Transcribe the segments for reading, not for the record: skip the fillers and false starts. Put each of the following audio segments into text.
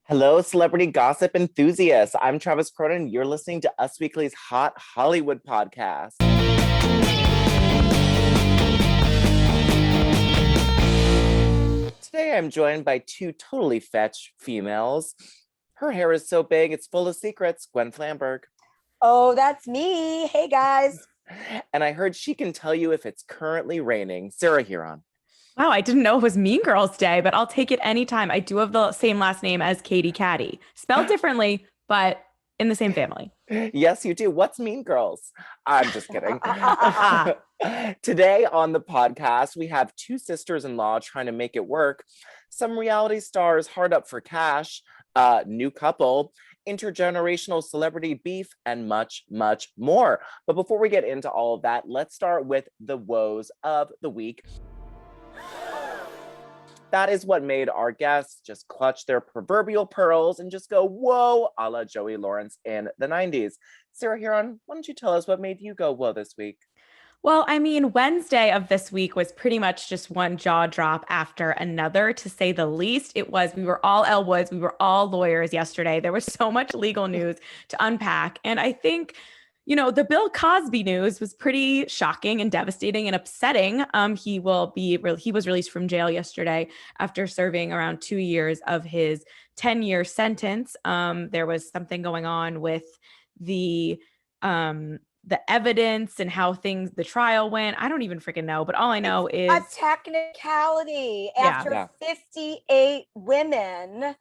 Hello, celebrity gossip enthusiasts. I'm Travis Cronin. You're listening to Us Weekly's Hot Hollywood podcast. Today, I'm joined by two totally fetch females. Her hair is so big, it's full of secrets. Gwen Flamberg. Oh, that's me. Hey, guys. And I heard she can tell you if it's currently raining. Sarah Huron. Wow, I didn't know it was Mean Girls Day, but I'll take it anytime. I do have the same last name as Katie Caddy, spelled differently, but in the same family. Yes, you do. What's Mean Girls? I'm just kidding. Today on the podcast, we have two sisters-in-law trying to make it work, some reality stars hard up for cash, new couple, intergenerational celebrity beef, and much, much more. But before we get into all of that, let's start with the woes of the week. That is what made our guests just clutch their proverbial pearls and just go, whoa, a la Joey Lawrence in the 90s. Sarah Huron, why don't you tell us what made you go, whoa, this week? Well, I mean, Wednesday of this week was pretty much just one jaw drop after another, to say the least. We were all Elle Woods, we were all lawyers yesterday. There was so much legal news to unpack. And I think, the Bill Cosby news was pretty shocking and devastating and upsetting. He was released from jail yesterday after serving around 2 years of his 10-year sentence. There was something going on with the evidence and how the trial went. I don't even freaking know, but all I know is a technicality. After 58 women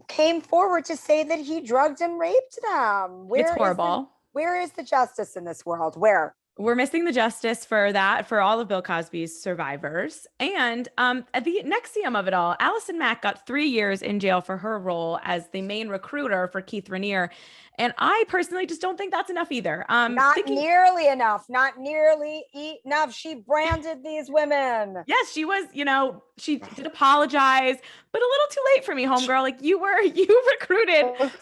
came forward to say that he drugged and raped them. It's horrible. Where is the justice in this world? Where? We're missing the justice for that, for all of Bill Cosby's survivors. And at the NXIVM of it all, Allison Mack got 3 years in jail for her role as the main recruiter for Keith Raniere. And I personally just don't think that's enough either. Not nearly enough. Not nearly enough. She branded these women. Yes, she was, she did apologize, but a little too late for me, homegirl. Like you recruited,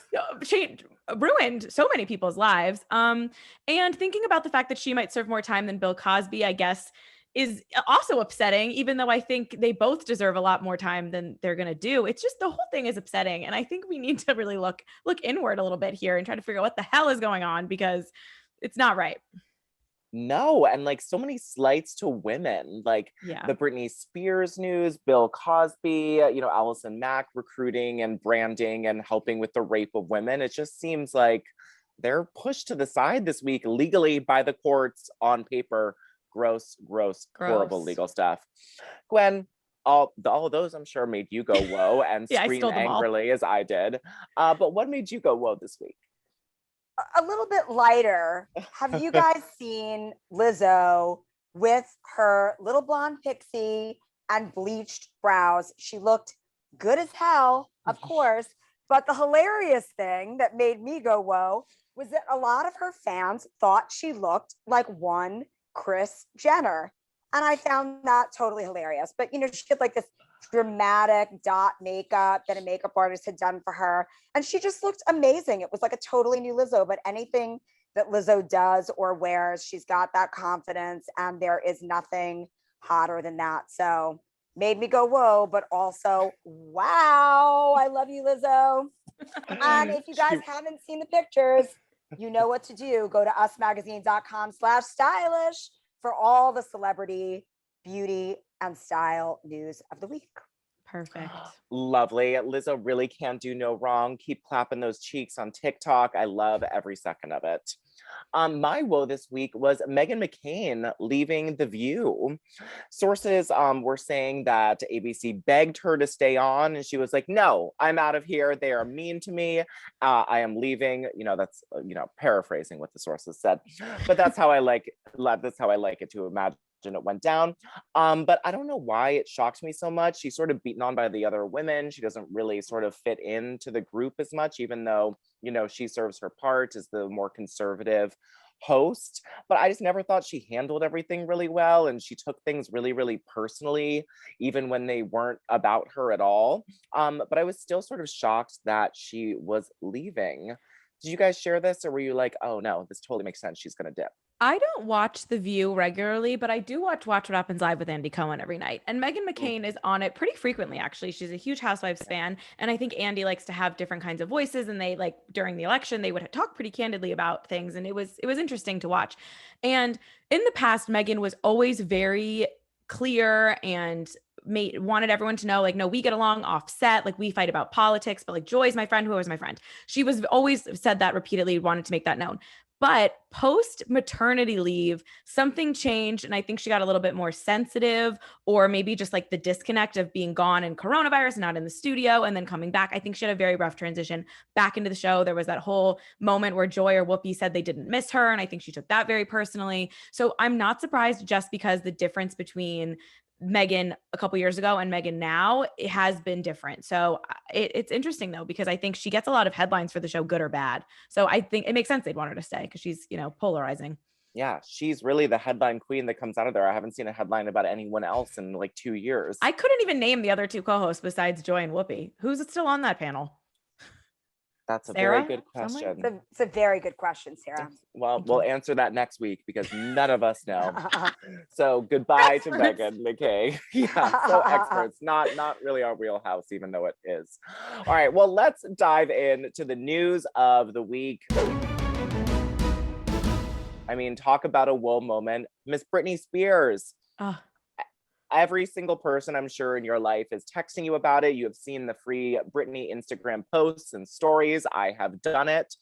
ruined so many people's lives. And thinking about the fact that she might serve more time than Bill Cosby, I guess, is also upsetting, even though I think they both deserve a lot more time than they're going to do. It's just the whole thing is upsetting. And I think we need to really look inward a little bit here and try to figure out what the hell is going on, because it's not right. No, and so many slights to women, the Britney Spears news, Bill Cosby, Allison Mack recruiting and branding and helping with the rape of women. It just seems like they're pushed to the side this week legally by the courts on paper. Gross, horrible legal stuff. Gwen, all of those I'm sure made you go whoa and scream angrily as I did. But what made you go whoa this week? A little bit lighter. Have you guys seen Lizzo with her little blonde pixie and bleached brows? She looked good as hell, of course. But the hilarious thing that made me go whoa was that a lot of her fans thought she looked like one Kris Jenner. And I found that totally hilarious. But, she had this dramatic dot makeup that a makeup artist had done for her. And she just looked amazing. It was like a totally new Lizzo, but anything that Lizzo does or wears, she's got that confidence, and there is nothing hotter than that. So made me go, whoa, but also, wow, I love you, Lizzo. And if you guys haven't seen the pictures, you know what to do. Go to usmagazine.com/stylish for all the celebrity, beauty, and style news of the week. Perfect. Lovely. Lizzo really can't do no wrong. Keep clapping those cheeks on TikTok. I love every second of it. My woe this week was Meghan McCain leaving The View. Sources were saying that ABC begged her to stay on, and she was like, no, I'm out of here. They are mean to me. I am leaving. That's, paraphrasing what the sources said, but that's how I like it to imagine it went down. But I don't know why it shocked me so much. She's sort of beaten on by the other women. She doesn't really sort of fit into the group as much, even though, she serves her part as the more conservative host. But I just never thought she handled everything really well. And she took things really, really personally, even when they weren't about her at all. But I was still sort of shocked that she was leaving. Did you guys share this, or were you like, oh no, this totally makes sense, she's going to dip? I don't watch The View regularly, but I do watch What Happens Live with Andy Cohen every night. And Meghan McCain is on it pretty frequently, actually. She's a huge Housewives fan. And I think Andy likes to have different kinds of voices. And they like during the election, they would talk pretty candidly about things. And it was interesting to watch. And in the past, Meghan was always very clear and wanted everyone to know, like, no, we get along offset, like we fight about politics, but like Joy's my friend, whoever's my friend. She was always said that repeatedly, wanted to make that known. But post maternity leave, something changed. And I think she got a little bit more sensitive, or maybe just like the disconnect of being gone in coronavirus, not in the studio, and then coming back. I think she had a very rough transition back into the show. There was that whole moment where Joy or Whoopi said they didn't miss her. And I think she took that very personally. So I'm not surprised, just because the difference between Meghan a couple years ago and Meghan now, it has been different. So it's interesting though, because I think she gets a lot of headlines for the show, good or bad. So I think it makes sense they'd want her to stay because she's, polarizing. Yeah, she's really the headline queen that comes out of there. I haven't seen a headline about anyone else in like 2 years. I couldn't even name the other two co-hosts besides Joy and Whoopi. Who's still on that panel? That's a Sarah? very good question. It's a very good question, Sarah. Well, we'll answer that next week because none of us know. So goodbye to Meghan McCain. Yeah, so experts, not really our wheelhouse, even though it is. All right, well, let's dive into the news of the week. I mean, talk about a whoa moment. Miss Britney Spears. Every single person, I'm sure, in your life is texting you about it. You have seen the free Britney Instagram posts and stories. I have done it.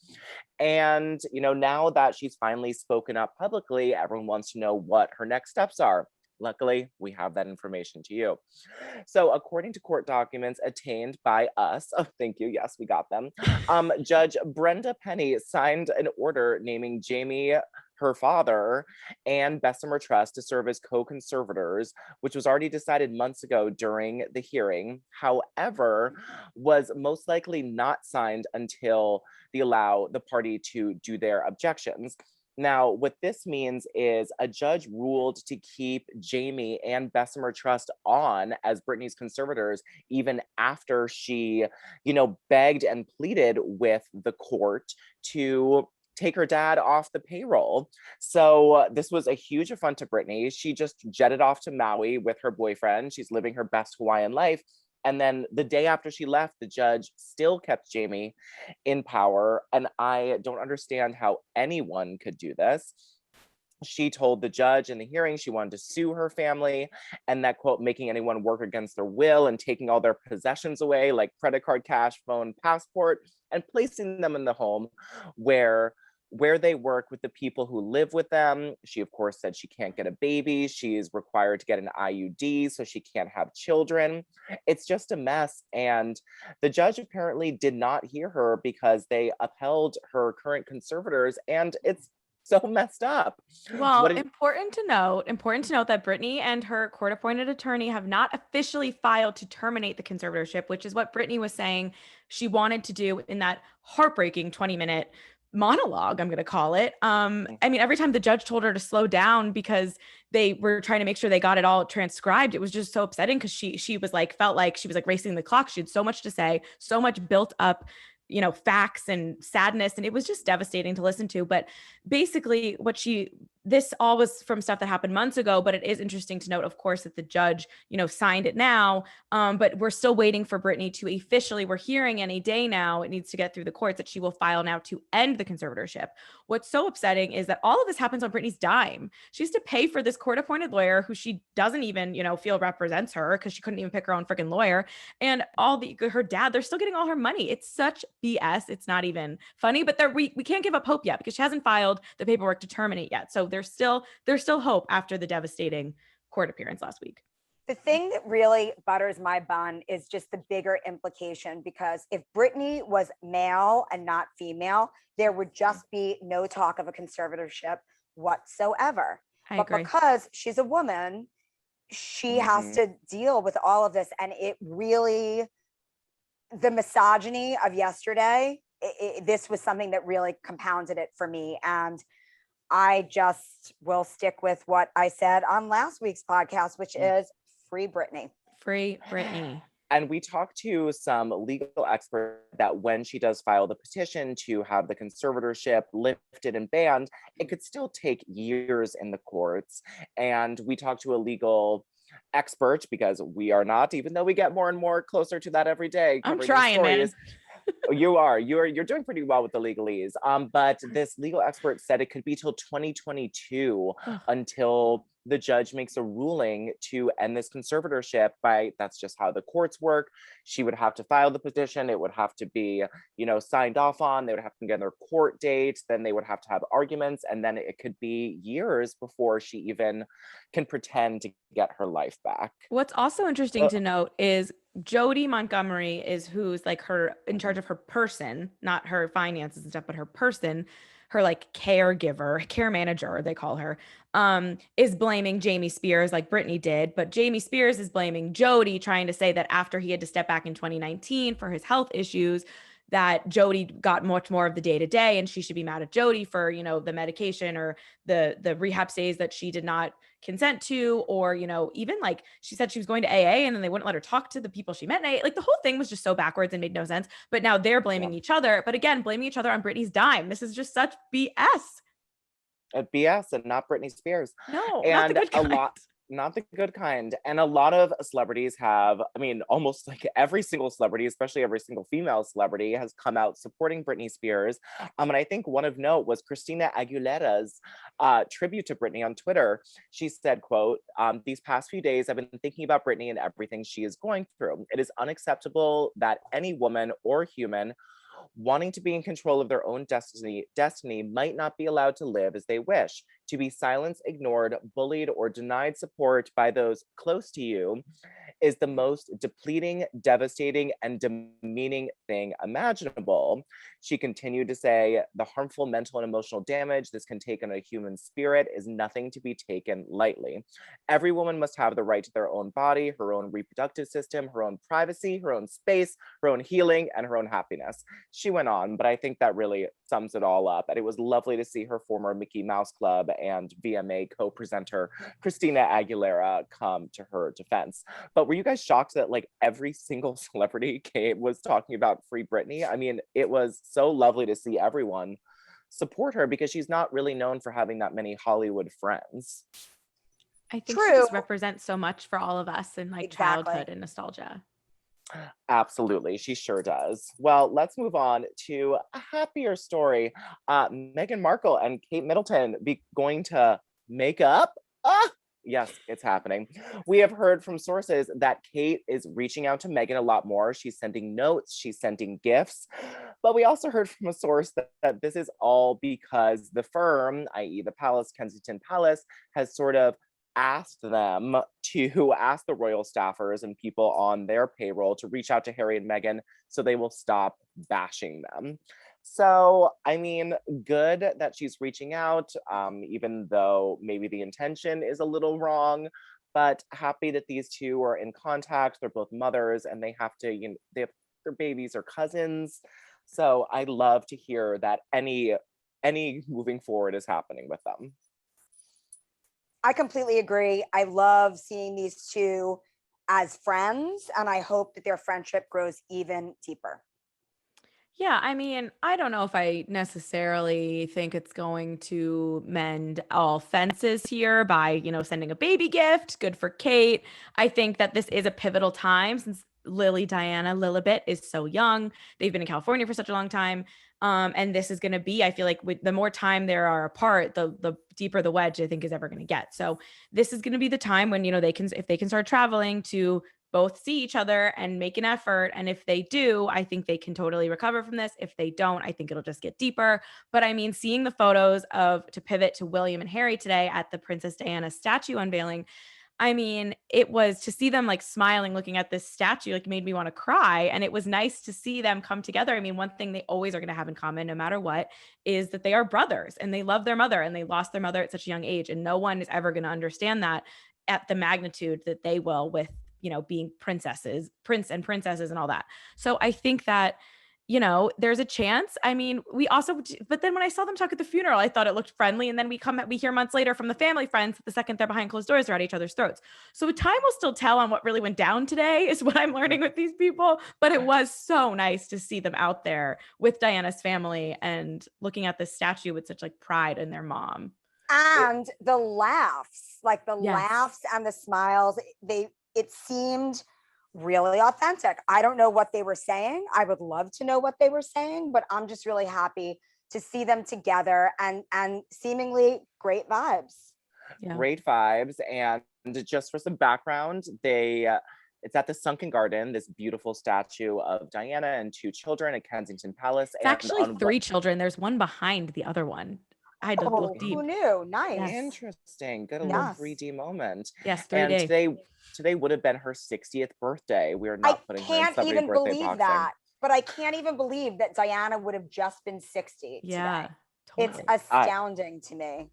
And, now that she's finally spoken up publicly, everyone wants to know what her next steps are. Luckily, we have that information to you. So according to court documents attained by us, thank you, yes, we got them, Judge Brenda Penny signed an order naming Jamie, her father, and Bessemer Trust to serve as co-conservators, which was already decided months ago during the hearing. However, was most likely not signed until they allow the party to do their objections. Now, what this means is a judge ruled to keep Jamie and Bessemer Trust on as Britney's conservators, even after she, begged and pleaded with the court to take her dad off the payroll. So this was a huge affront to Britney. She just jetted off to Maui with her boyfriend. She's living her best Hawaiian life. And then the day after she left, the judge still kept Jamie in power. And I don't understand how anyone could do this. She told the judge in the hearing she wanted to sue her family, and that, quote, making anyone work against their will and taking all their possessions away, like credit card, cash, phone, passport, and placing them in the home where they work with the people who live with them. She, of course, said she can't get a baby. She is required to get an IUD, so she can't have children. It's just a mess. And the judge apparently did not hear her because they upheld her current conservators, and it's so messed up. Well, important to note that Britney and her court-appointed attorney have not officially filed to terminate the conservatorship, which is what Britney was saying she wanted to do in that heartbreaking 20-minute monologue, I'm going to call it. I mean, every time the judge told her to slow down because they were trying to make sure they got it all transcribed, it was just so upsetting because she was like, felt like she was like racing the clock. She had so much to say, so much built up, facts and sadness. And it was just devastating to listen to. But basically this all was from stuff that happened months ago, but it is interesting to note, of course, that the judge, signed it now. But we're still waiting for Britney to officially, we're hearing any day now, it needs to get through the courts that she will file now to end the conservatorship. What's so upsetting is that all of this happens on Britney's dime. She has to pay for this court-appointed lawyer who she doesn't even, feel represents her because she couldn't even pick her own freaking lawyer. And her dad, they're still getting all her money. It's such BS. It's not even funny, but we can't give up hope yet because she hasn't filed the paperwork to terminate yet. So there's still hope after the devastating court appearance last week. The thing that really butters my bun is just the bigger implication, because if Britney was male and not female, there would just be no talk of a conservatorship whatsoever. I agree. Because she's a woman, she has to deal with all of this. And it really, the misogyny of yesterday, this was something that really compounded it for me. And I just will stick with what I said on last week's podcast, which is free Britney. Free Britney. And we talked to some legal expert that when she does file the petition to have the conservatorship lifted and banned, it could still take years in the courts. And we talked to a legal expert because we are not, even though we get more and more closer to that every day I'm covering these trying, man. stories. You're doing pretty well with the legalese. But this legal expert said it could be till 2022 until the judge makes a ruling to end this conservatorship. That's just how the courts work. She would have to file the petition. It would have to be, signed off on. They would have to get their court date. Then they would have to have arguments, and then it could be years before she even can pretend to get her life back. What's also interesting to note is Jody Montgomery is who's like her in charge of her person, not her finances and stuff, but her person, her like caregiver, care manager, they call her, is blaming Jamie Spears like Britney did. But Jamie Spears is blaming Jody, trying to say that after he had to step back in 2019 for his health issues, that Jody got much more of the day to day, and she should be mad at Jody for, the medication or the rehab stays that she did not consent to, or, even like she said she was going to AA and then they wouldn't let her talk to the people she met in AA. Like the whole thing was just so backwards and made no sense. But now they're blaming each other. But again, blaming each other on Britney's dime. This is just such BS. BS and not Britney Spears. No, and not the good kind. Not the good kind. And a lot of celebrities have, almost like every single celebrity, especially every single female celebrity, has come out supporting Britney Spears. And I think one of note was Christina Aguilera's tribute to Britney on Twitter. She said, quote, "These past few days, I've been thinking about Britney and everything she is going through. It is unacceptable that any woman or human wanting to be in control of their own destiny might not be allowed to live as they wish. To be silenced, ignored, bullied, or denied support by those close to you is the most depleting, devastating, and demeaning thing imaginable." She continued to say, "The harmful mental and emotional damage this can take on a human spirit is nothing to be taken lightly. Every woman must have the right to their own body, her own reproductive system, her own privacy, her own space, her own healing, and her own happiness." She went on, but I think that really sums it all up. And it was lovely to see her former Mickey Mouse Club and VMA co-presenter Christina Aguilera come to her defense. But were you guys shocked that like every single celebrity was talking about Free Britney? It was so lovely to see everyone support her because she's not really known for having that many Hollywood friends. I think she just represents so much for all of us in like childhood and nostalgia. Absolutely, she sure does. Well, let's move on to a happier story. Meghan Markle and Kate Middleton going to make up. Yes, it's happening. We have heard from sources that Kate is reaching out to Meghan a lot more. She's sending notes, she's sending gifts. But we also heard from a source that this is all because the firm, i.e. the Kensington Palace, has sort of asked them to ask the royal staffers and people on their payroll to reach out to Harry and Meghan so they will stop bashing them. So, good that she's reaching out, even though maybe the intention is a little wrong, but happy that these two are in contact. They're both mothers and they have to, their babies are cousins. So I love to hear that any moving forward is happening with them. I completely agree. I love seeing these two as friends, and I hope that their friendship grows even deeper. Yeah, I don't know if I necessarily think it's going to mend all fences here by, sending a baby gift. Good for Kate. I think that this is a pivotal time since Lilibet is so young. They've been in California for such a long time. And this is going to be, I feel like with the more time there are apart, the deeper the wedge I think is ever going to get. So this is going to be the time when, if they can start traveling to both see each other and make an effort. And if they do, I think they can totally recover from this. If they don't, I think it'll just get deeper. But seeing the photos to pivot to William and Harry today at the Princess Diana statue unveiling, it was to see them like smiling, looking at this statue, like made me want to cry. And it was nice to see them come together. One thing they always are going to have in common, no matter what, is that they are brothers and they love their mother and they lost their mother at such a young age. And no one is ever going to understand that at the magnitude that they will with, being prince and princesses and all that. So I think that you know, there's a chance. I mean, but then when I saw them talk at the funeral, I thought it looked friendly. And then we hear months later from the family friends that the second they're behind closed doors, they're at each other's throats. So time will still tell on what really went down today is what I'm learning with these people. But it was so nice to see them out there with Diana's family and looking at this statue with such like pride in their mom. And the laughs, like the Yes. laughs and the smiles, it seemed really authentic. I don't know what they were saying. I would love to know what they were saying, but I'm just really happy to see them together and seemingly great vibes. Yeah. Great vibes. And just for some background, it's at the Sunken Garden, this beautiful statue of Diana and 2 children at Kensington Palace. It's actually 3 children. There's one behind the other one. I had to look deep. Who knew? Nice. Yes. Interesting. Good little 3D moment. Yes, 3D. And today would have been her 60th birthday. We are not putting her in celebrity birthday boxing. I can't even believe that. But I can't even believe that Diana would have just been 60 Yeah, today. totally. It's astounding to me.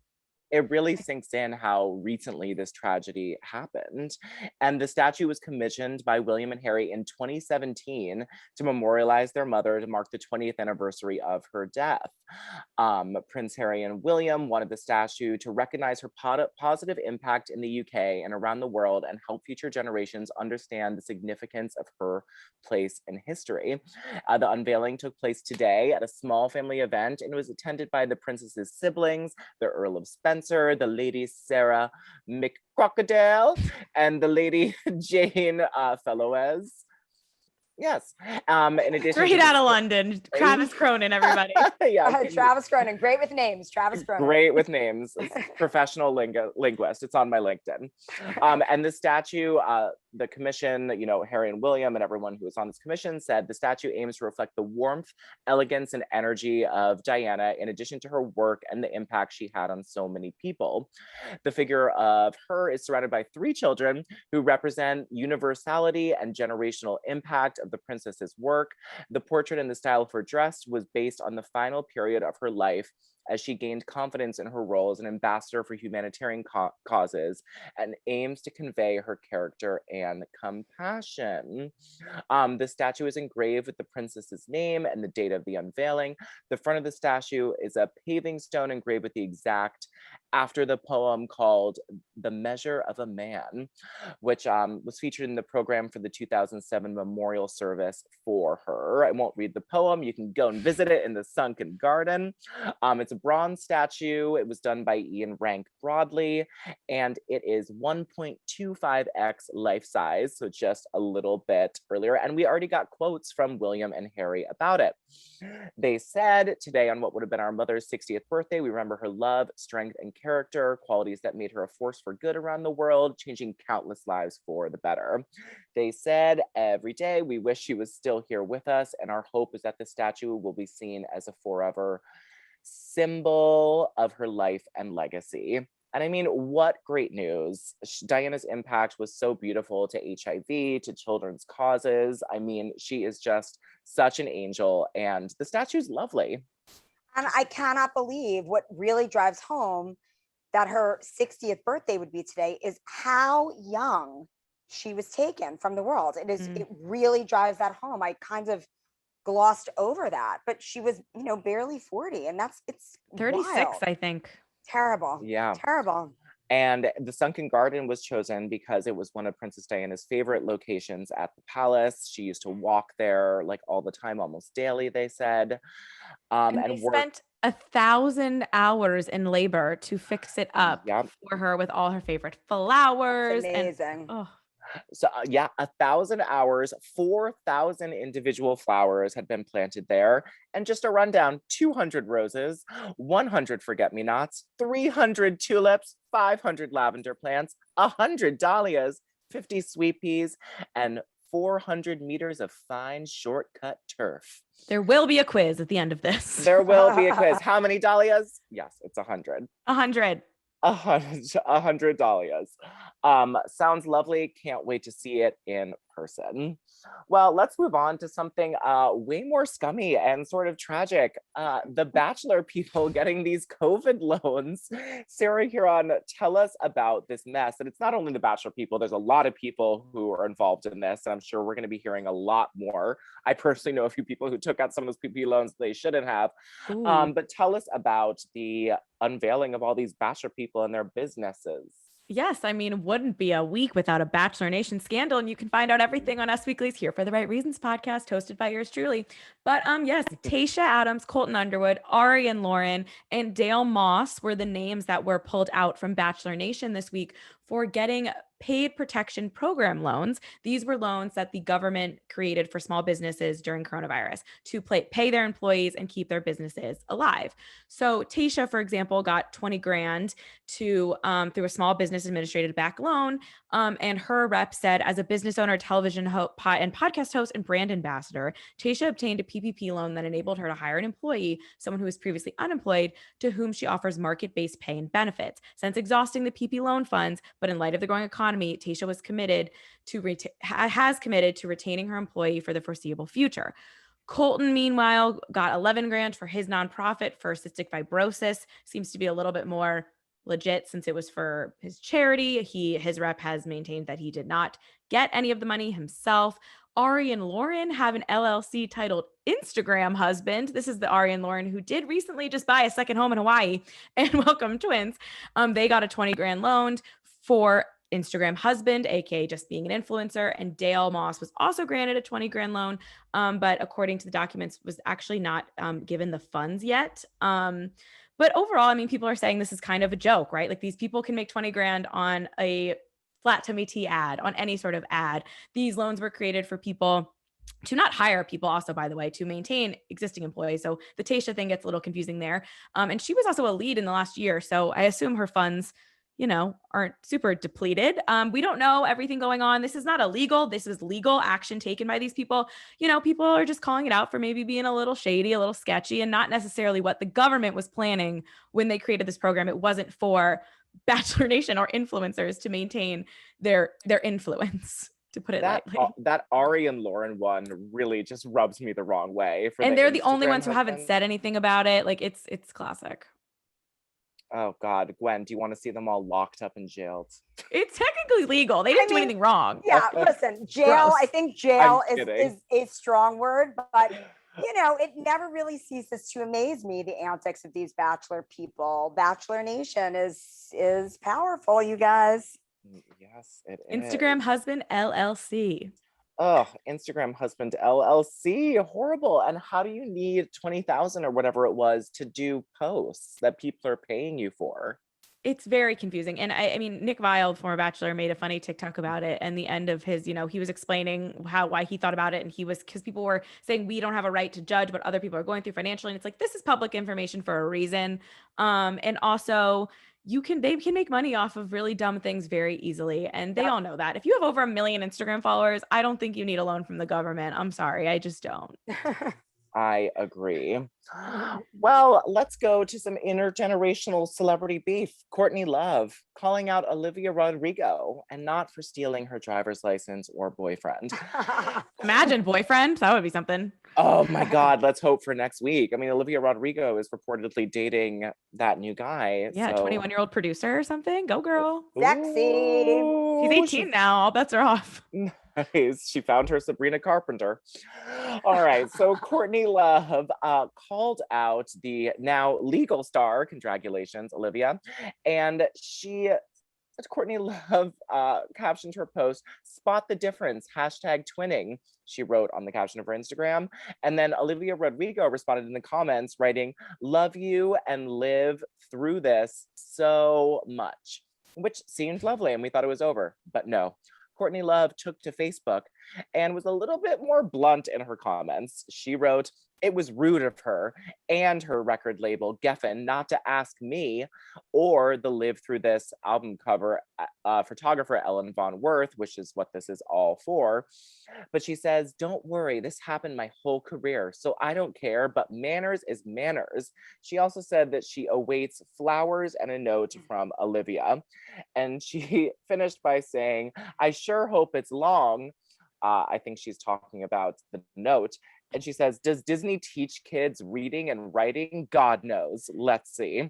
It really sinks in how recently this tragedy happened. And the statue was commissioned by William and Harry in 2017 to memorialize their mother to mark the 20th anniversary of her death. Prince Harry and William wanted the statue to recognize her positive impact in the UK and around the world and help future generations understand the significance of her place in history. The unveiling took place today at a small family event and was attended by the princess's siblings, the Earl of Spencer, the Lady Sarah McCrocodile, and the Lady Jane Fellowes. Yes. In addition, straight out of London, Travis Cronin, everybody. Yeah, Travis Cronin, great with names. Travis Cronin, great with names. Professional linguist. It's on my LinkedIn. And the statue, the commission, you know, Harry and William and everyone who was on this commission said the statue aims to reflect the warmth, elegance, and energy of Diana, in addition to her work and the impact she had on so many people. The figure of her is surrounded by 3 children who represent universality and generational impact of the princess's work. The portrait and the style of her dress was based on the final period of her life as she gained confidence in her role as an ambassador for humanitarian causes and aims to convey her character and compassion. The statue is engraved with the princess's name and the date of the unveiling. The front of the statue is a paving stone engraved with the exact after the poem called The Measure of a Man, which was featured in the program for the 2007 memorial service for her. I won't read the poem. You can go and visit it in the Sunken Garden. It's a bronze statue. It was done by Ian Rank Broadley, and it is 1.25x life size, so just a little bit earlier. And we already got quotes from William and Harry about it. They said, today on what would have been our mother's 60th birthday, we remember her love, strength, and character, qualities that made her a force for good around the world, changing countless lives for the better. They said, every day we wish she was still here with us, and our hope is that the statue will be seen as a forever symbol of her life and legacy. And I mean, what great news. Diana's impact was so beautiful to HIV, to children's causes. I mean, she is just such an angel, and the statue's lovely. And I cannot believe what really drives home that her 60th birthday would be today is how young she was taken from the world. It really drives that home. I kind of glossed over that, but she was, you know, barely 40, and it's 36, wild. I think. Terrible. Yeah. Terrible. And the Sunken Garden was chosen because it was one of Princess Diana's favorite locations at the palace. She used to walk there like all the time, almost daily, they said. And they spent 1,000 hours in labor to fix it up for her with all her favorite flowers. That's amazing. So 1,000 hours, 4,000 individual flowers had been planted there. And just a rundown, 200 roses, 100 forget-me-nots, 300 tulips, 500 lavender plants, 100 dahlias, 50 sweet peas, and 400 meters of fine shortcut turf. There will be a quiz at the end of this. There will be a quiz. How many dahlias? Yes, it's 100. 100. 100 dahlias. Sounds lovely. Can't wait to see it in person. Well, let's move on to something way more scummy and sort of tragic. The Bachelor people getting these COVID loans. Sarah Huron, tell us about this mess. And it's not only the Bachelor people, there's a lot of people who are involved in this. And I'm sure we're going to be hearing a lot more. I personally know a few people who took out some of those PPP loans they shouldn't have. But tell us about the unveiling of all these Bachelor people and their businesses. Yes, I mean, wouldn't be a week without a Bachelor Nation scandal, and you can find out everything on Us Weekly's Here for the Right Reasons podcast, hosted by yours truly. But yes, Tayshia Adams, Colton Underwood, Ari and Lauren, and Dale Moss were the names that were pulled out from Bachelor Nation this week for getting paid protection program loans. These were loans that the government created for small businesses during coronavirus to pay their employees and keep their businesses alive. So Tayshia, for example, got 20 grand to through a small business administrated back loan. And her rep said, as a business owner, television host, and podcast host and brand ambassador, Tayshia obtained a PPP loan that enabled her to hire an employee, someone who was previously unemployed, to whom she offers market-based pay and benefits. Since exhausting the PP loan funds, but in light of the growing economy, Tayshia was committed to retaining her employee for the foreseeable future. Colton, meanwhile, got 11 grand for his nonprofit for cystic fibrosis. Seems to be a little bit more legit since it was for his charity. His rep has maintained that he did not get any of the money himself. Ari and Lauren have an LLC titled Instagram Husband. This is the Ari and Lauren who did recently just buy a second home in Hawaii and welcome twins. They got a 20 grand loan for Instagram Husband, aka just being an influencer, and Dale Moss was also granted a 20 grand loan, but according to the documents was actually not given the funds yet. But overall, I mean, people are saying this is kind of a joke, right? Like, these people can make 20 grand on a flat tummy tea ad, on any sort of ad. These loans were created for people to not hire people, also, by the way, to maintain existing employees. So the Tayshia thing gets a little confusing there. And she was also a lead in the last year. So I assume her funds, aren't super depleted. We don't know everything going on. This is not illegal. This is legal action taken by these people. People are just calling it out for maybe being a little shady, a little sketchy, and not necessarily what the government was planning when they created this program. It wasn't for Bachelor Nation or influencers to maintain their influence, to put it lightly. That Ari and Lauren one really just rubs me the wrong way. And they're the only ones who haven't said anything about it. Like, it's classic. Oh God, Gwen, do you want to see them all locked up and jailed? It's technically legal. They didn't do anything wrong. Yeah, listen, jail, Gross. I think jail is a strong word, but it never really ceases to amaze me, the antics of these Bachelor people. Bachelor Nation is powerful, you guys. Yes, it Instagram is. Husband LLC. Oh, Instagram Husband LLC, horrible. And how do you need 20,000 or whatever it was to do posts that people are paying you for? It's very confusing. And I mean, Nick Viall, former Bachelor, made a funny TikTok about it. And the end of his, he was explaining why he thought about it. And because people were saying we don't have a right to judge what other people are going through financially. And it's like, this is public information for a reason. And also, they can make money off of really dumb things very easily. And they all know that. If you have over 1 million Instagram followers, I don't think you need a loan from the government. I'm sorry. I just don't. I agree. Well, let's go to some intergenerational celebrity beef. Courtney Love calling out Olivia Rodrigo, and not for stealing her driver's license or boyfriend. Imagine boyfriend. That would be something. Oh my God, let's hope for next week. I mean, Olivia Rodrigo is reportedly dating that new guy. Yeah, so. 21-year-old producer or something. Go girl. Sexy. He's 18 now. All bets are off. Nice. She found her Sabrina Carpenter. All right. So Courtney Love called out the now legal star, congratulations, Olivia. And Courtney Love captioned her post, "Spot the difference, #twinning," she wrote on the caption of her Instagram. And then Olivia Rodrigo responded in the comments writing, "Love you and live through this so much," which seemed lovely. And we thought it was over, but no. Courtney Love took to Facebook and was a little bit more blunt in her comments. She wrote, "It was rude of her and her record label, Geffen, not to ask me or the Live Through This album cover photographer, Ellen Von Worth," which is what this is all for. But she says, "Don't worry, this happened my whole career, so I don't care, but manners is manners." She also said that she awaits flowers and a note from Olivia. And she finished by saying, "I sure hope it's long. I think she's talking about the note. And she says, does Disney teach kids reading and writing? God knows. Let's see.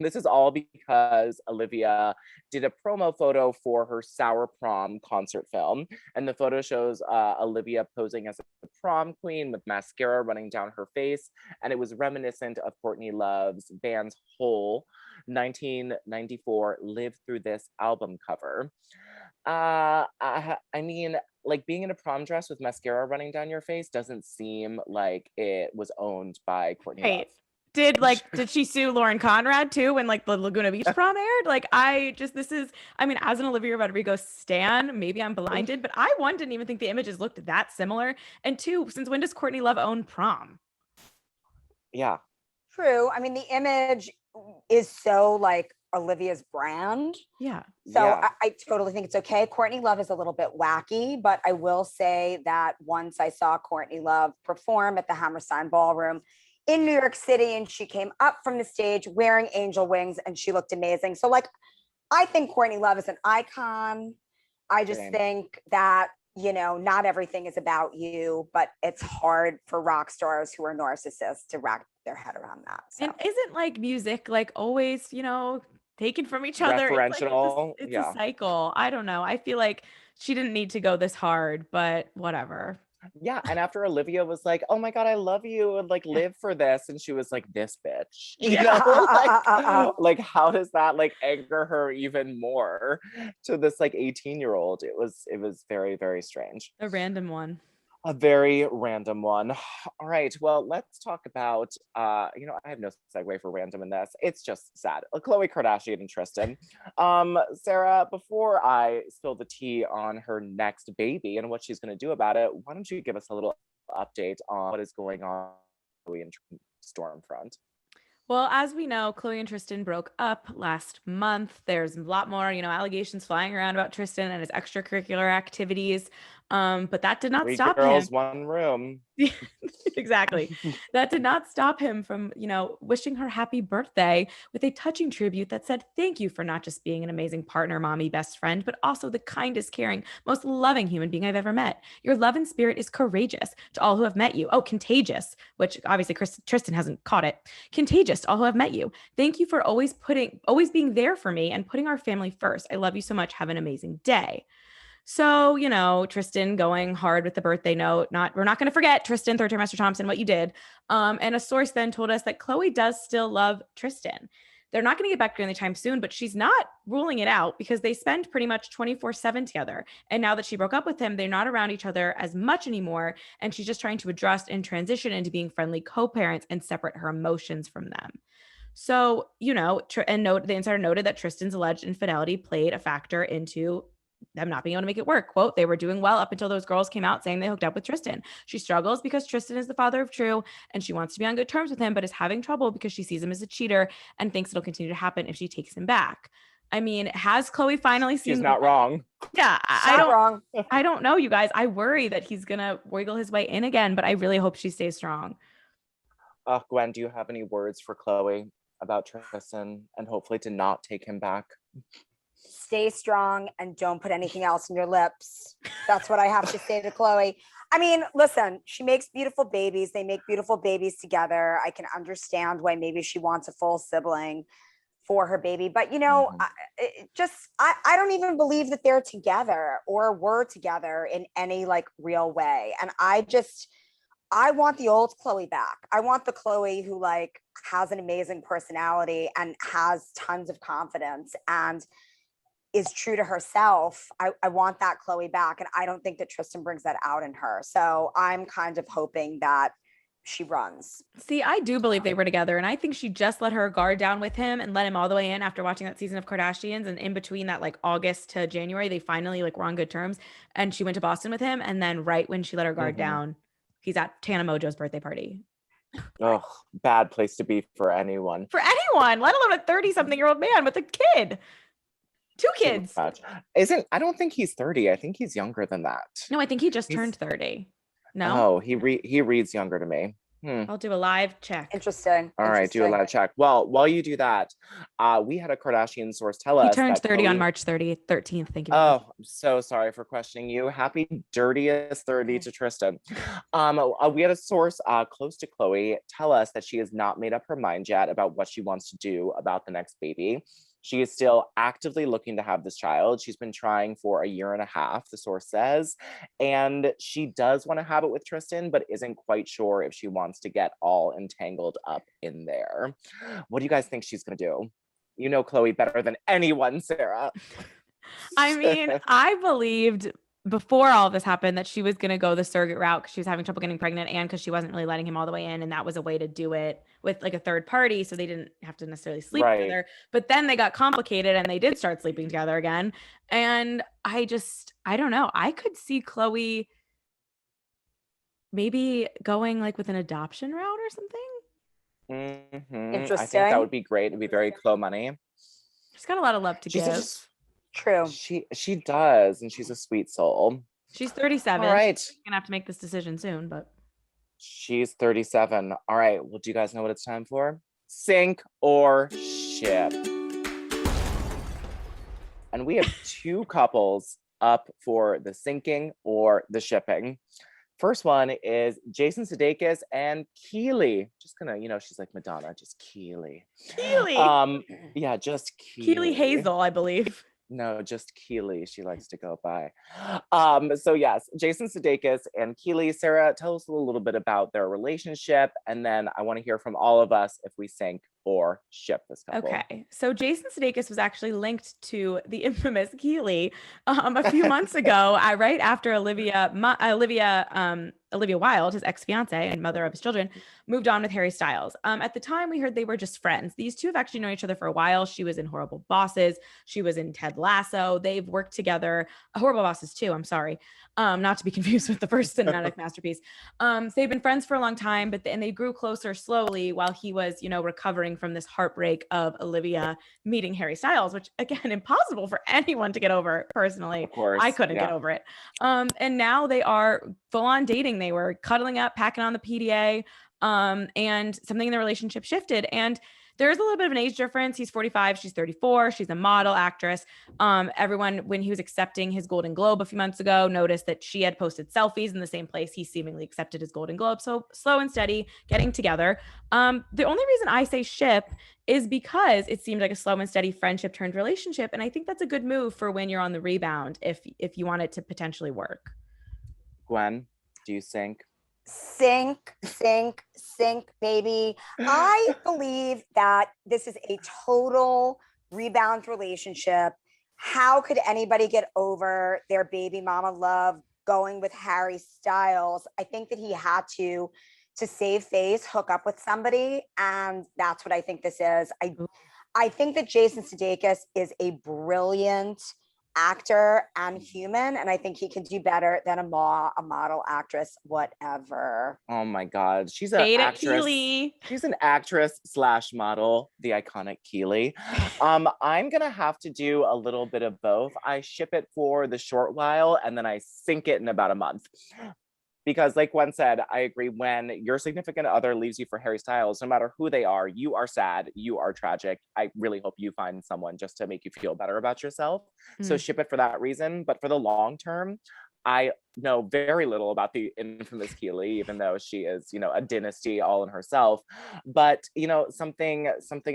This is all because Olivia did a promo photo for her Sour Prom concert film. And the photo shows Olivia posing as a prom queen with mascara running down her face. And it was reminiscent of Courtney Love's band's whole 1994 Live Through This album cover. I mean, like being in a prom dress with mascara running down your face doesn't seem like it was owned by Courtney Love. Did she sue Lauren Conrad too when like the Laguna Beach prom aired? Like I mean, as an Olivia Rodrigo stan, maybe I'm blinded, but I, one, didn't even think the images looked that similar. And two, since when does Courtney Love own prom? Yeah. True. I mean, the image is so like Olivia's brand. Yeah. So Yeah. I totally think it's okay. Courtney Love is a little bit wacky, but I will say that once I saw Courtney Love perform at the Hammerstein Ballroom in New York City, and she came up from the stage wearing angel wings and she looked amazing. So like, I think Courtney Love is an icon. I just think that, you know, not everything is about you, but it's hard for rock stars who are narcissists to wrap their head around that. So. And isn't like music like always, you know, taken from each other? Referential. It's a cycle. I don't know. I feel like she didn't need to go this hard, but whatever. Yeah, and after Olivia was like, "Oh my God, I love you," and like live for this, and she was like, "This bitch," you know, like how does that like anger her even more to this like 18-year-old? It was very, very strange. A random one. A very random one. All right, well, let's talk about, you know, I have no segue for random in this. It's just sad. Khloe Kardashian and Tristan. Sarah, before I spill the tea on her next baby and what she's going to do about it, why don't you give us a little update on what is going on with Khloe and Stormfront? Well, as we know, Khloe and Tristan broke up last month. There's a lot more, you know, allegations flying around about Tristan and his extracurricular activities. But that did not stop him. 3 girls, 1 room. Exactly. That did not stop him from, you know, wishing her happy birthday with a touching tribute that said, "Thank you for not just being an amazing partner, mommy, best friend, but also the kindest, caring, most loving human being I've ever met. Your love and spirit is courageous to all who have met you." Oh, contagious, which obviously Tristan hasn't caught it. Contagious to all who have met you. Thank you for always being there for me and putting our family first. I love you so much. Have an amazing day. So, you know, Tristan going hard with the birthday note. We're not going to forget, Tristan, third trimester Thompson, what you did. And a source then told us that Khloe does still love Tristan. They're not going to get back together anytime soon, but she's not ruling it out because they spend pretty much 24/7 together. And now that she broke up with him, they're not around each other as much anymore. And she's just trying to adjust and transition into being friendly co-parents and separate her emotions from them. So, you know, the insider noted that Tristan's alleged infidelity played a factor into them not being able to make it work. Quote, "They were doing well up until those girls came out saying they hooked up with Tristan. She struggles because Tristan is the father of True and she wants to be on good terms with him, but is having trouble because she sees him as a cheater and thinks it'll continue to happen if she takes him back." I mean, has Khloe finally seen? She's not wrong. Yeah, wrong. I don't know, you guys. I worry that he's gonna wiggle his way in again, but I really hope she stays strong. Gwen, do you have any words for Khloe about Tristan and hopefully to not take him back? Stay strong and don't put anything else in your lips. That's what I have to say to Khloe. I mean, listen, she makes beautiful babies. They make beautiful babies together. I can understand why maybe she wants a full sibling for her baby. But, you know, I don't even believe that they're together or were together in any like real way. And I want the old Khloe back. I want the Khloe who like has an amazing personality and has tons of confidence and is true to herself. I want that Khloe back. And I don't think that Tristan brings that out in her. So I'm kind of hoping that she runs. See, I do believe they were together. And I think she just let her guard down with him and let him all the way in after watching that season of Kardashians. And in between that, like August to January, they finally like were on good terms. And she went to Boston with him. And then right when she let her guard down, he's at Tana Mojo's birthday party. Oh, bad place to be for anyone. For anyone, let alone a 30-something-year-old man with a kid. 2 kids. I don't think he's 30. I think he's younger than that. No, I think he just turned 30. No. Oh, he reads younger to me. I'll do a live check. Interesting. All right, do a live check. Well, while you do that, we had a Kardashian source tell us he turned that 30 Khloe... on March 13th. Thank you. Oh, I'm so sorry for questioning you. Happy dirtiest 30 to Tristan. We had a source close to Khloe tell us that she has not made up her mind yet about what she wants to do about the next baby. She is still actively looking to have this child. She's been trying for a year and a half, the source says. And she does want to have it with Tristan, but isn't quite sure if she wants to get all entangled up in there. What do you guys think she's going to do? You know Khloe better than anyone, Sarah. I mean, I believed before all of this happened that she was going to go the surrogate route because she was having trouble getting pregnant and because she wasn't really letting him all the way in. And that was a way to do it with like a third party. So they didn't have to necessarily sleep together. But then they got complicated and they did start sleeping together again. And I don't know. I could see Khloe maybe going like with an adoption route or something. Interesting. I think that would be great. It'd be very Khloe money. She's got a lot of love to give. True. She does, and she's a sweet soul. She's 37. All right. She's gonna have to make this decision soon, but she's 37. All right. Well, do you guys know what it's time for? Sink or ship. And we have two couples up for the sinking or the shipping. First one is Jason Sudeikis and Keely. Just gonna, she's like Madonna, just Keely. Keely. Yeah, just Keely Hazel, I believe. No, just Keely. She likes to go by. So yes, Jason Sudeikis and Keely. Sarah, tell us a little bit about their relationship, and then I want to hear from all of us if we sink or ship this couple. Okay, so Jason Sudeikis was actually linked to the infamous Keely a few months ago, right after Olivia Wilde, his ex-fiance and mother of his children, moved on with Harry Styles. At the time, we heard they were just friends. These two have actually known each other for a while. She was in Horrible Bosses. She was in Ted Lasso. They've worked together. Horrible Bosses too, I'm sorry. Not to be confused with the first cinematic masterpiece. So they've been friends for a long time, and they grew closer slowly while he was, recovering from this heartbreak of Olivia meeting Harry Styles, which again, impossible for anyone to get over personally. Of course. I couldn't get over it. And now they are full on dating. They were cuddling up, packing on the PDA, and something in the relationship shifted. And there's a little bit of an age difference. He's 45, she's 34. She's a model actress. Everyone, when he was accepting his Golden Globe a few months ago, noticed that she had posted selfies in the same place he seemingly accepted his Golden Globe. So slow and steady getting together. The only reason I say ship is because it seemed like a slow and steady friendship turned relationship. And I think that's a good move for when you're on the rebound, if you want it to potentially work. Gwen, do you sink? Sink, baby. I believe that this is a total rebound relationship. How could anybody get over their baby mama love going with Harry Styles? I think that he had to save face, hook up with somebody. And that's what I think this is. I think that Jason Sudeikis is a brilliant actor and human, and I think he can do better than a model, actress, whatever. Oh my God, she's an actress. She's an actress / model, the iconic Keely. I'm gonna have to do a little bit of both. I ship it for the short while, and then I sink it in about a month. Because like Gwen said, I agree, when your significant other leaves you for Harry Styles, no matter who they are, you are sad, you are tragic. I really hope you find someone just to make you feel better about yourself. So ship it for that reason. But for the long term, I know very little about the infamous Keely, even though she is, a dynasty all in herself. But, something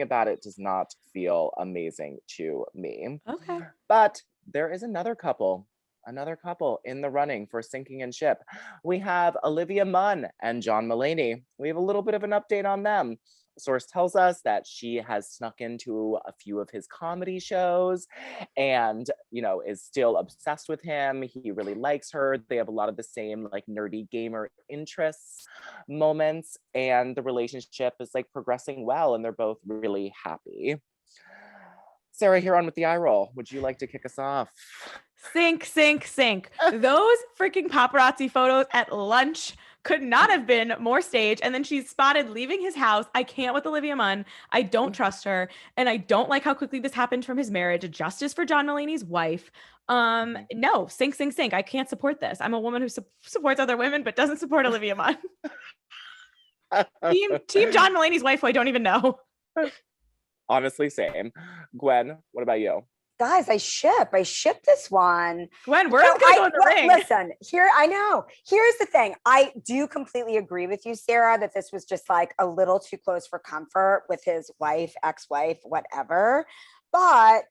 about it does not feel amazing to me. Okay. But there is another couple in the running for sinking and ship. We have Olivia Munn and John Mulaney. We have a little bit of an update on them. The source tells us that she has snuck into a few of his comedy shows and, is still obsessed with him. He really likes her. They have a lot of the same like nerdy gamer interests moments, and the relationship is like progressing well, and they're both really happy. Sarah, here on with the eye roll. Would you like to kick us off? Sink. Those freaking paparazzi photos at lunch could not have been more staged. And then she's spotted leaving his house. I can't with Olivia Munn. I don't trust her. And I don't like how quickly this happened from his marriage. Justice for John Mulaney's wife. No, sink. I can't support this. I'm a woman who supports other women, but doesn't support Olivia Munn. Team John Mulaney's wife, who I don't even know. Honestly, same. Gwen, what about you? Guys, I ship this one. Gwen, we're gonna go in the ring. Listen, I know. Here's the thing. I do completely agree with you, Sarah, that this was just like a little too close for comfort with his wife, ex-wife, whatever. But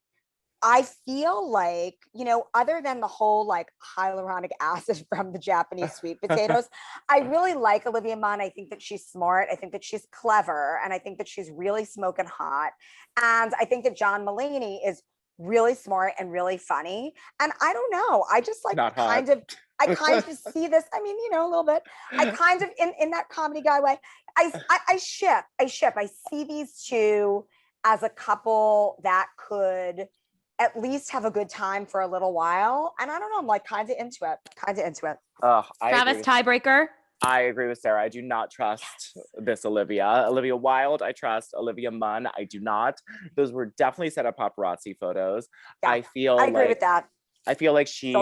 I feel like, other than the whole like hyaluronic acid from the Japanese sweet potatoes, I really like Olivia Munn. I think that she's smart. I think that she's clever. And I think that she's really smoking hot. And I think that John Mulaney is really smart and really funny. And I don't know. I just like kind of see this. I mean, a little bit. I kind of in that comedy guy way. I ship. I see these two as a couple that could at least have a good time for a little while. And I don't know, I'm like kind of into it. Travis, tiebreaker. I agree with Sarah. I do not trust this Olivia. Olivia Wilde, I trust. Olivia Munn, I do not. Those were definitely set up paparazzi photos. Yeah, I agree with that. I feel like she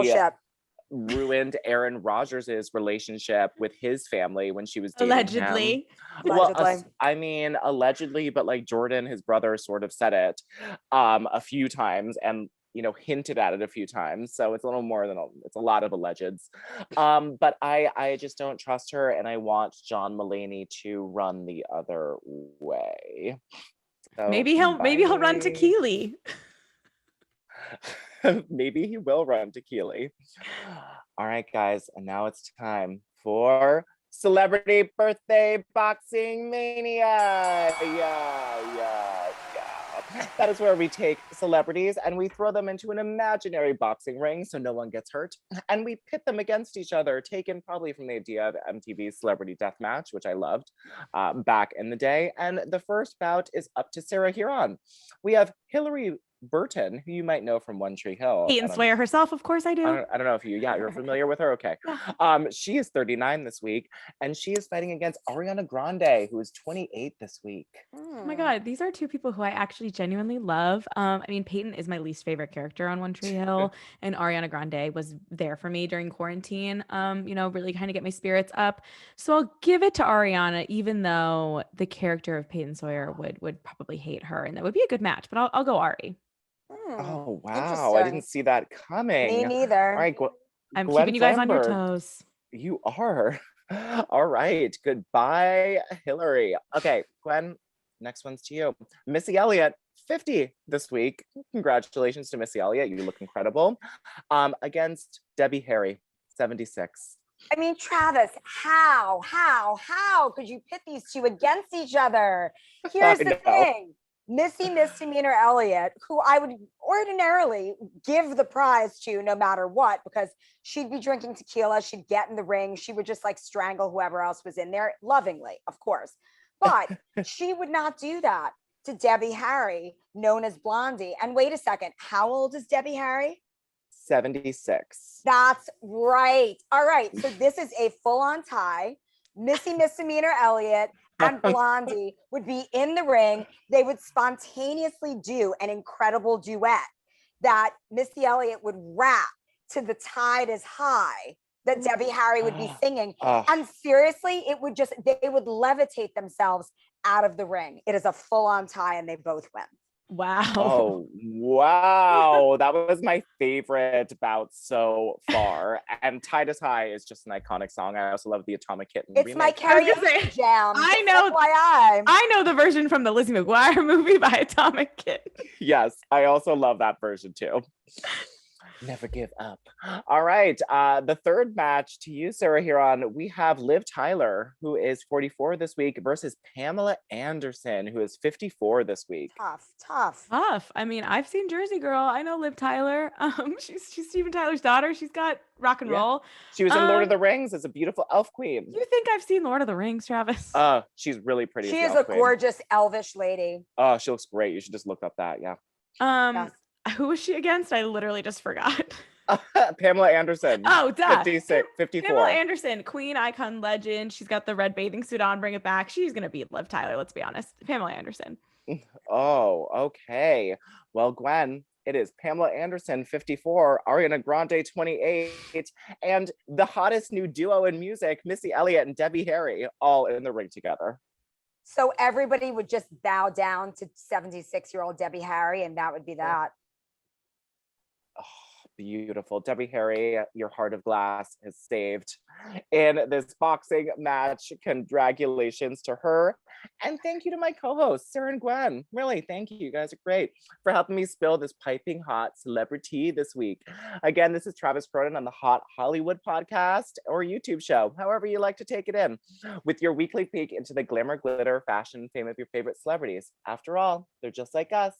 ruined Aaron Rodgers' relationship with his family when she was dating allegedly. Him. Well, I mean, allegedly, but like Jordan, his brother, sort of said it a few times and hinted at it a few times. So it's a little more than it's a lot of allegeds. But I just don't trust her, and I want John Mulaney to run the other way. So, maybe he'll run to Keely. Maybe he will run to Keely. All right, guys, and now it's time for Celebrity Birthday Boxing Mania. Yeah. That is where we take celebrities and we throw them into an imaginary boxing ring so no one gets hurt. And we pit them against each other, taken probably from the idea of MTV's Celebrity Deathmatch, which I loved back in the day. And the first bout is up to Sarah Huron. We have Hillary Burton, who you might know from One Tree Hill. Peyton Sawyer herself, of course I do. I don't know if you're familiar with her. Okay. She is 39 this week, and she is fighting against Ariana Grande, who is 28 this week. Oh my God, these are two people who I actually genuinely love. I mean, Peyton is my least favorite character on One Tree Hill, and Ariana Grande was there for me during quarantine, really kind of get my spirits up. So I'll give it to Ariana, even though the character of Peyton Sawyer would probably hate her, and that would be a good match, but I'll go Ari. Oh, wow. I didn't see that coming. Me neither. All right, I'm keeping you guys on your toes. You are. All right. Goodbye, Hillary. Okay, Gwen, next one's to you. Missy Elliott, 50 this week. Congratulations to Missy Elliott. You look incredible. Against Debbie Harry, 76. I mean, Travis, how could you pit these two against each other? Here's the thing. Missy Misdemeanor Elliott, who I would ordinarily give the prize to no matter what, because she'd be drinking tequila, she'd get in the ring, she would just like strangle whoever else was in there, lovingly, of course. But she would not do that to Debbie Harry, known as Blondie. And wait a second, how old is Debbie Harry? 76. That's right. All right. So this is a full-on tie. Missy Misdemeanor Elliott and Blondie would be in the ring. They would spontaneously do an incredible duet that Missy Elliott would rap to The Tide is High that Debbie Harry would be singing. And seriously, they would levitate themselves out of the ring. It is a full-on tie and they both win. Wow. Oh, wow. That was my favorite bout so far. And Tide is High is just an iconic song. I also love the Atomic Kitten remix. My karaoke jam. I know the version from the Lizzie McGuire movie by Atomic Kitten. Yes, I also love that version too. Never give up. All right. The third match to you, Sarah Huron, we have Liv Tyler, who is 44 this week, versus Pamela Anderson, who is 54 this week. Tough. I mean, I've seen Jersey Girl. I know Liv Tyler. She's Steven Tyler's daughter. She's got rock and roll. She was in Lord of the Rings as a beautiful elf queen. You think I've seen Lord of the Rings, Travis? She's really pretty. She is a gorgeous elvish lady. Oh, she looks great. You should just look up that. Yeah. Yes. Who was she against? I literally just forgot. Pamela Anderson. Oh, duh. 54. Pamela Anderson, queen, icon, legend. She's got the red bathing suit on. Bring it back. She's going to beat Liv Tyler. Let's be honest. Pamela Anderson. Oh, okay. Well, Gwen, It is Pamela Anderson, 54, Ariana Grande, 28, and the hottest new duo in music, Missy Elliott and Debbie Harry, all in the ring together. So everybody would just bow down to 76-year-old Debbie Harry, and that would be that. Oh, beautiful. Debbie Harry, your heart of glass is saved in this boxing match. Congratulations to her. And thank you to my co-hosts, Sarah and Gwen. Really, thank you. You guys are great for helping me spill this piping hot celebrity this week. Again, this is Travis Cronin on the Hot Hollywood podcast or YouTube show, however you like to take it in, with your weekly peek into the glamour, glitter, fashion, fame of your favorite celebrities. After all, they're just like us.